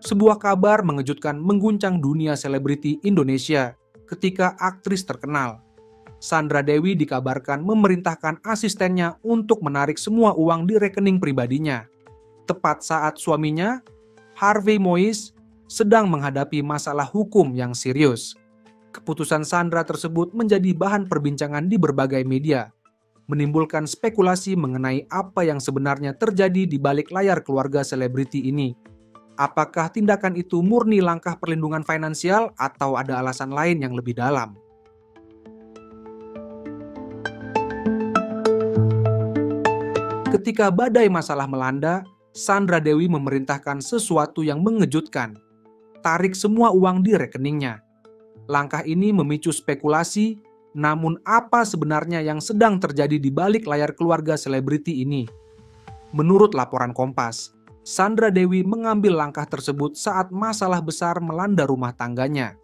Sebuah kabar mengejutkan mengguncang dunia selebriti Indonesia ketika aktris terkenal Sandra Dewi dikabarkan memerintahkan asistennya untuk menarik semua uang di rekening pribadinya, tepat saat suaminya, Harvey Moise, sedang menghadapi masalah hukum yang serius. Keputusan Sandra tersebut menjadi bahan perbincangan di berbagai media, menimbulkan spekulasi mengenai apa yang sebenarnya terjadi di balik layar keluarga selebriti ini. Apakah tindakan itu murni langkah perlindungan finansial atau ada alasan lain yang lebih dalam? Ketika badai masalah melanda, Sandra Dewi memerintahkan sesuatu yang mengejutkan. Tarik semua uang di rekeningnya. Langkah ini memicu spekulasi, namun apa sebenarnya yang sedang terjadi di balik layar keluarga selebriti ini? Menurut laporan Kompas, Sandra Dewi mengambil langkah tersebut saat masalah besar melanda rumah tangganya.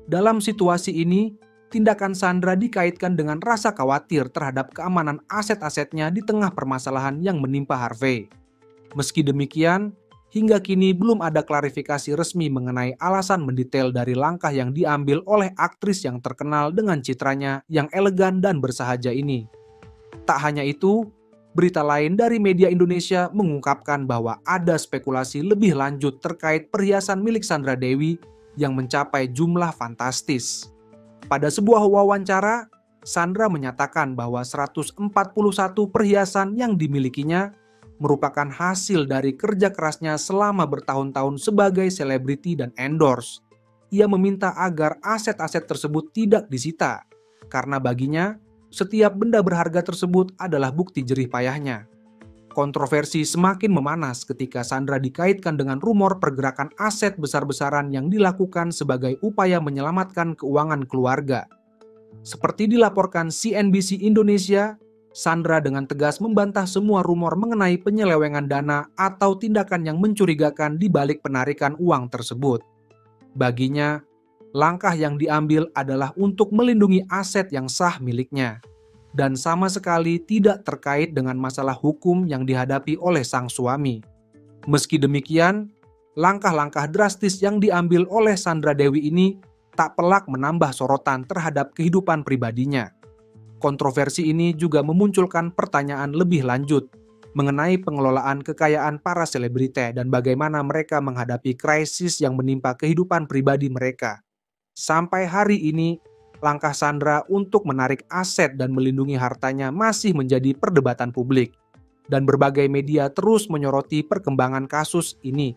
Dalam situasi ini, tindakan Sandra dikaitkan dengan rasa khawatir terhadap keamanan aset-asetnya di tengah permasalahan yang menimpa Harvey. Meski demikian, hingga kini belum ada klarifikasi resmi mengenai alasan mendetail dari langkah yang diambil oleh aktris yang terkenal dengan citranya yang elegan dan bersahaja ini. Tak hanya itu, berita lain dari media Indonesia mengungkapkan bahwa ada spekulasi lebih lanjut terkait perhiasan milik Sandra Dewi yang mencapai jumlah fantastis. Pada sebuah wawancara, Sandra menyatakan bahwa 141 perhiasan yang dimilikinya merupakan hasil dari kerja kerasnya selama bertahun-tahun sebagai selebriti dan endorse. Ia meminta agar aset-aset tersebut tidak disita, karena baginya, setiap benda berharga tersebut adalah bukti jerih payahnya. Kontroversi semakin memanas ketika Sandra dikaitkan dengan rumor pergerakan aset besar-besaran yang dilakukan sebagai upaya menyelamatkan keuangan keluarga. Seperti dilaporkan CNBC Indonesia, Sandra dengan tegas membantah semua rumor mengenai penyelewengan dana atau tindakan yang mencurigakan di balik penarikan uang tersebut. Baginya, langkah yang diambil adalah untuk melindungi aset yang sah miliknya, dan sama sekali tidak terkait dengan masalah hukum yang dihadapi oleh sang suami. Meski demikian, langkah-langkah drastis yang diambil oleh Sandra Dewi ini tak pelak menambah sorotan terhadap kehidupan pribadinya. Kontroversi ini juga memunculkan pertanyaan lebih lanjut mengenai pengelolaan kekayaan para selebriti dan bagaimana mereka menghadapi krisis yang menimpa kehidupan pribadi mereka. Sampai hari ini, langkah Sandra untuk menarik aset dan melindungi hartanya masih menjadi perdebatan publik. Dan berbagai media terus menyoroti perkembangan kasus ini